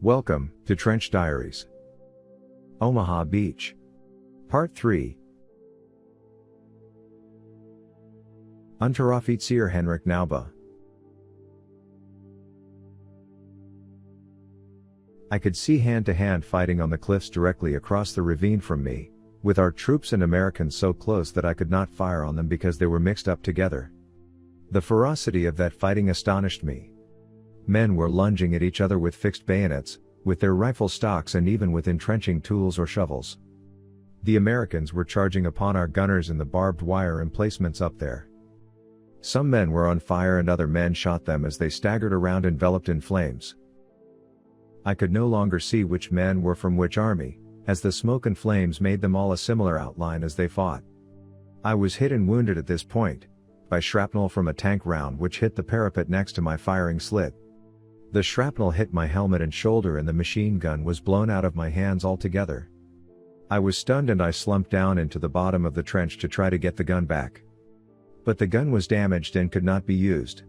Welcome to Trench Diaries. Omaha Beach. Part 3. Unteroffizier Henrik Naube. I could see hand-to-hand fighting on the cliffs directly across the ravine from me, with our troops and Americans so close that I could not fire on them because they were mixed up together. The ferocity of that fighting astonished me. Men were lunging at each other with fixed bayonets, with their rifle stocks and even with entrenching tools or shovels. The Americans were charging upon our gunners in the barbed wire emplacements up there. Some men were on fire and other men shot them as they staggered around enveloped in flames. I could no longer see which men were from which army, as the smoke and flames made them all a similar outline as they fought. I was hit and wounded at this point, by shrapnel from a tank round which hit the parapet next to my firing slit. The shrapnel hit my helmet and shoulder and the machine gun was blown out of my hands altogether. I was stunned and I slumped down into the bottom of the trench to try to get the gun back. But the gun was damaged and could not be used.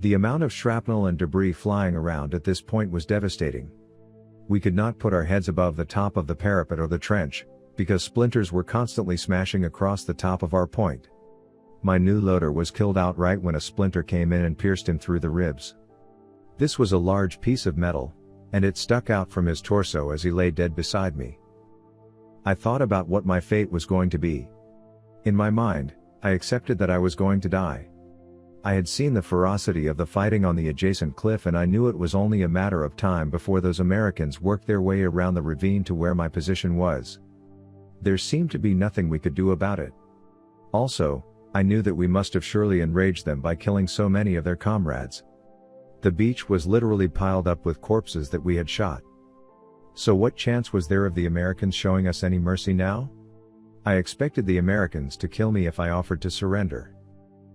The amount of shrapnel and debris flying around at this point was devastating. We could not put our heads above the top of the parapet or the trench, because splinters were constantly smashing across the top of our point. My new loader was killed outright when a splinter came in and pierced him through the ribs. This was a large piece of metal, and it stuck out from his torso as he lay dead beside me. I thought about what my fate was going to be. In my mind, I accepted that I was going to die. I had seen the ferocity of the fighting on the adjacent cliff and I knew it was only a matter of time before those Americans worked their way around the ravine to where my position was. There seemed to be nothing we could do about it. Also, I knew that we must have surely enraged them by killing so many of their comrades. The beach was literally piled up with corpses that we had shot. So what chance was there of the Americans showing us any mercy now? I expected the Americans to kill me if I offered to surrender.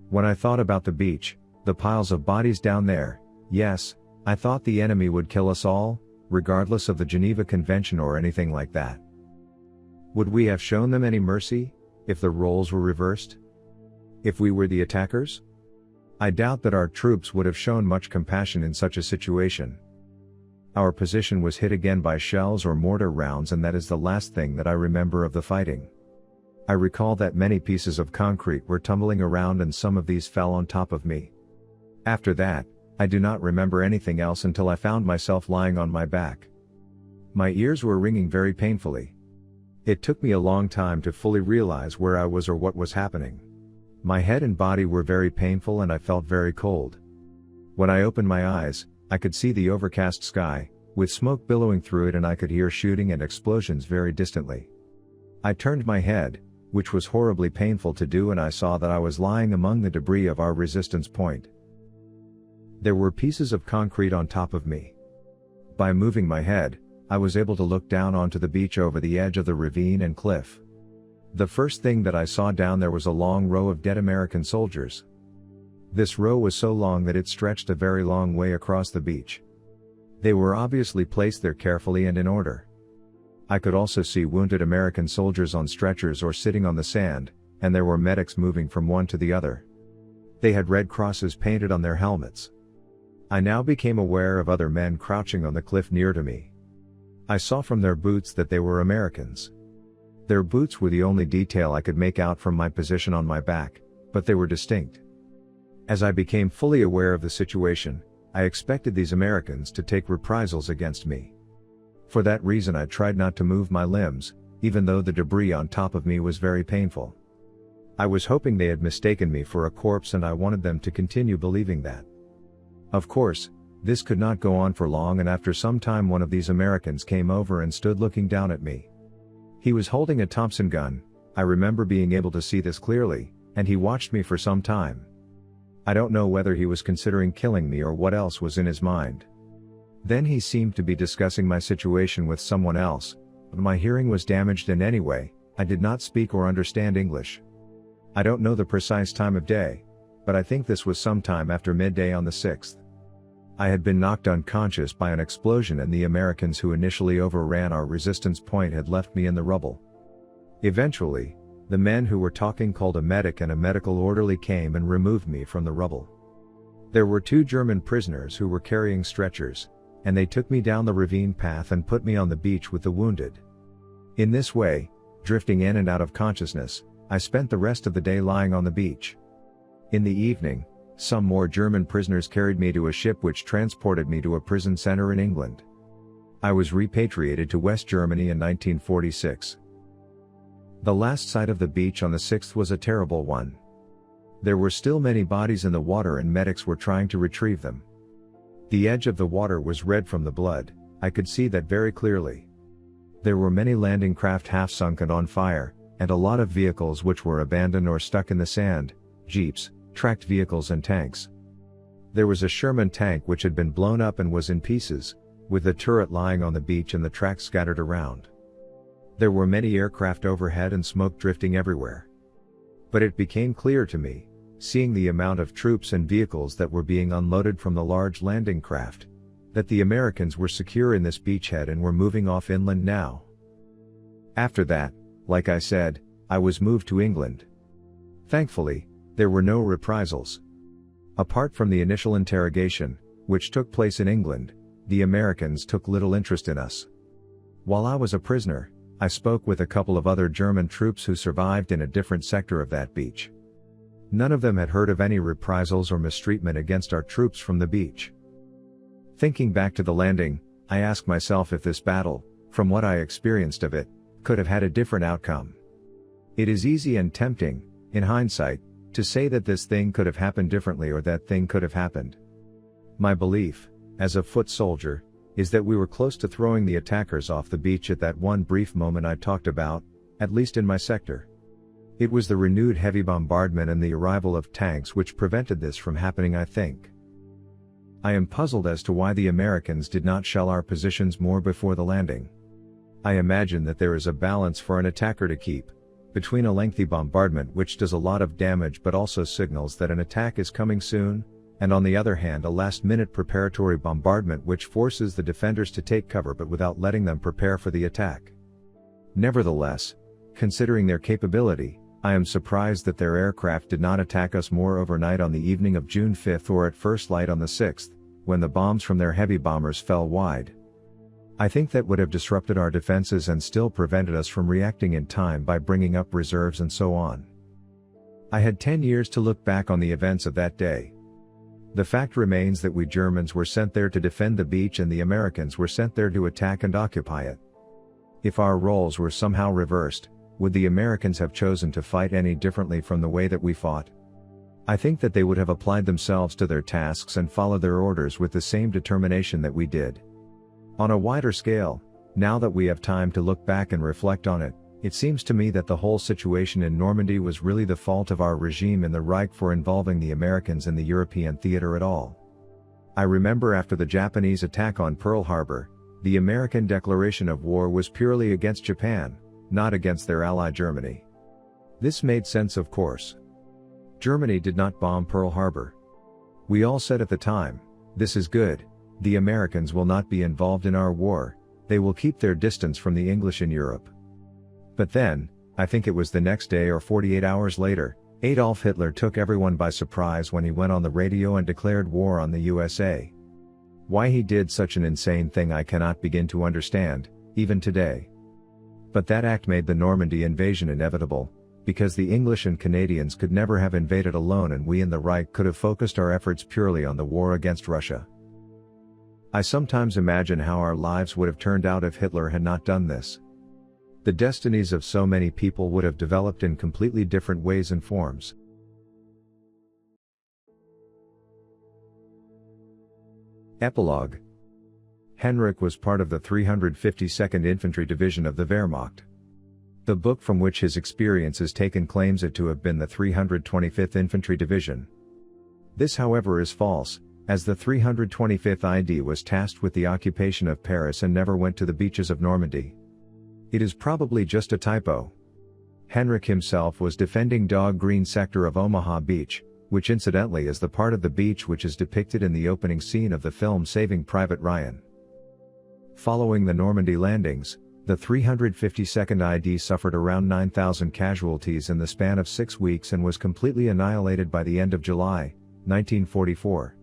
When I thought about the beach, the piles of bodies down there, yes, I thought the enemy would kill us all, regardless of the Geneva Convention or anything like that. Would we have shown them any mercy, if the roles were reversed? If we were the attackers? I doubt that our troops would have shown much compassion in such a situation. Our position was hit again by shells or mortar rounds and that is the last thing that I remember of the fighting. I recall that many pieces of concrete were tumbling around and some of these fell on top of me. After that, I do not remember anything else until I found myself lying on my back. My ears were ringing very painfully. It took me a long time to fully realize where I was or what was happening. My head and body were very painful and I felt very cold. When I opened my eyes, I could see the overcast sky, with smoke billowing through it and I could hear shooting and explosions very distantly. I turned my head, which was horribly painful to do, and I saw that I was lying among the debris of our resistance point. There were pieces of concrete on top of me. By moving my head, I was able to look down onto the beach over the edge of the ravine and cliff. The first thing that I saw down there was a long row of dead American soldiers. This row was so long that it stretched a very long way across the beach. They were obviously placed there carefully and in order. I could also see wounded American soldiers on stretchers or sitting on the sand, and there were medics moving from one to the other. They had red crosses painted on their helmets. I now became aware of other men crouching on the cliff near to me. I saw from their boots that they were Americans. Their boots were the only detail I could make out from my position on my back, but they were distinct. As I became fully aware of the situation, I expected these Americans to take reprisals against me. For that reason I tried not to move my limbs, even though the debris on top of me was very painful. I was hoping they had mistaken me for a corpse and I wanted them to continue believing that. Of course, this could not go on for long and after some time one of these Americans came over and stood looking down at me. He was holding a Thompson gun, I remember being able to see this clearly, and he watched me for some time. I don't know whether he was considering killing me or what else was in his mind. Then he seemed to be discussing my situation with someone else, but my hearing was damaged and anyway, I did not speak or understand English. I don't know the precise time of day, but I think this was sometime after midday on the 6th. I had been knocked unconscious by an explosion and the Americans who initially overran our resistance point had left me in the rubble. Eventually, the men who were talking called a medic and a medical orderly came and removed me from the rubble. There were 2 German prisoners who were carrying stretchers, and they took me down the ravine path and put me on the beach with the wounded. In this way, drifting in and out of consciousness, I spent the rest of the day lying on the beach. In the evening, some more German prisoners carried me to a ship which transported me to a prison center in England. I was repatriated to West Germany in 1946. The last sight of the beach on the 6th was a terrible one. There were still many bodies in the water and medics were trying to retrieve them. The edge of the water was red from the blood, I could see that very clearly. There were many landing craft half sunk and on fire, and a lot of vehicles which were abandoned or stuck in the sand, jeeps, tracked vehicles and tanks. There was a Sherman tank which had been blown up and was in pieces, with the turret lying on the beach and the tracks scattered around. There were many aircraft overhead and smoke drifting everywhere. But it became clear to me, seeing the amount of troops and vehicles that were being unloaded from the large landing craft, that the Americans were secure in this beachhead and were moving off inland now. After that, like I said, I was moved to England. Thankfully, there were no reprisals. Apart from the initial interrogation, which took place in England, the Americans took little interest in us. While I was a prisoner, I spoke with a couple of other German troops who survived in a different sector of that beach. None of them had heard of any reprisals or mistreatment against our troops from the beach. Thinking back to the landing, I ask myself if this battle, from what I experienced of it, could have had a different outcome. It is easy and tempting, in hindsight, to say that this thing could have happened differently or that thing could have happened. My belief, as a foot soldier, is that we were close to throwing the attackers off the beach at that one brief moment I talked about, at least in my sector. It was the renewed heavy bombardment and the arrival of tanks which prevented this from happening, I think. I am puzzled as to why the Americans did not shell our positions more before the landing. I imagine that there is a balance for an attacker to keep, between a lengthy bombardment which does a lot of damage but also signals that an attack is coming soon, and on the other hand a last-minute preparatory bombardment which forces the defenders to take cover but without letting them prepare for the attack. Nevertheless, considering their capability, I am surprised that their aircraft did not attack us more overnight on the evening of June 5 or at first light on the 6th, when the bombs from their heavy bombers fell wide. I think that would have disrupted our defenses and still prevented us from reacting in time by bringing up reserves and so on. I had 10 years to look back on the events of that day. The fact remains that we Germans were sent there to defend the beach and the Americans were sent there to attack and occupy it. If our roles were somehow reversed, would the Americans have chosen to fight any differently from the way that we fought? I think that they would have applied themselves to their tasks and followed their orders with the same determination that we did. On a wider scale, now that we have time to look back and reflect on it, it seems to me that the whole situation in Normandy was really the fault of our regime in the Reich for involving the Americans in the European theater at all. I remember after the Japanese attack on Pearl Harbor, the American declaration of war was purely against Japan, not against their ally Germany. This made sense, of course. Germany did not bomb Pearl Harbor. We all said at the time, "This is good. The Americans will not be involved in our war, they will keep their distance from the English in Europe." But then, I think it was the next day or 48 hours later, Adolf Hitler took everyone by surprise when he went on the radio and declared war on the USA. Why he did such an insane thing I cannot begin to understand, even today. But that act made the Normandy invasion inevitable, because the English and Canadians could never have invaded alone and we in the Reich could have focused our efforts purely on the war against Russia. I sometimes imagine how our lives would have turned out if Hitler had not done this. The destinies of so many people would have developed in completely different ways and forms. Epilogue. Henrik was part of the 352nd Infantry Division of the Wehrmacht. The book from which his experience is taken claims it to have been the 325th Infantry Division. This, however, is false, as the 325th ID was tasked with the occupation of Paris and never went to the beaches of Normandy. It is probably just a typo. Henrik himself was defending Dog Green sector of Omaha Beach, which incidentally is the part of the beach which is depicted in the opening scene of the film Saving Private Ryan. Following the Normandy landings, the 352nd ID suffered around 9,000 casualties in the span of 6 weeks and was completely annihilated by the end of July, 1944.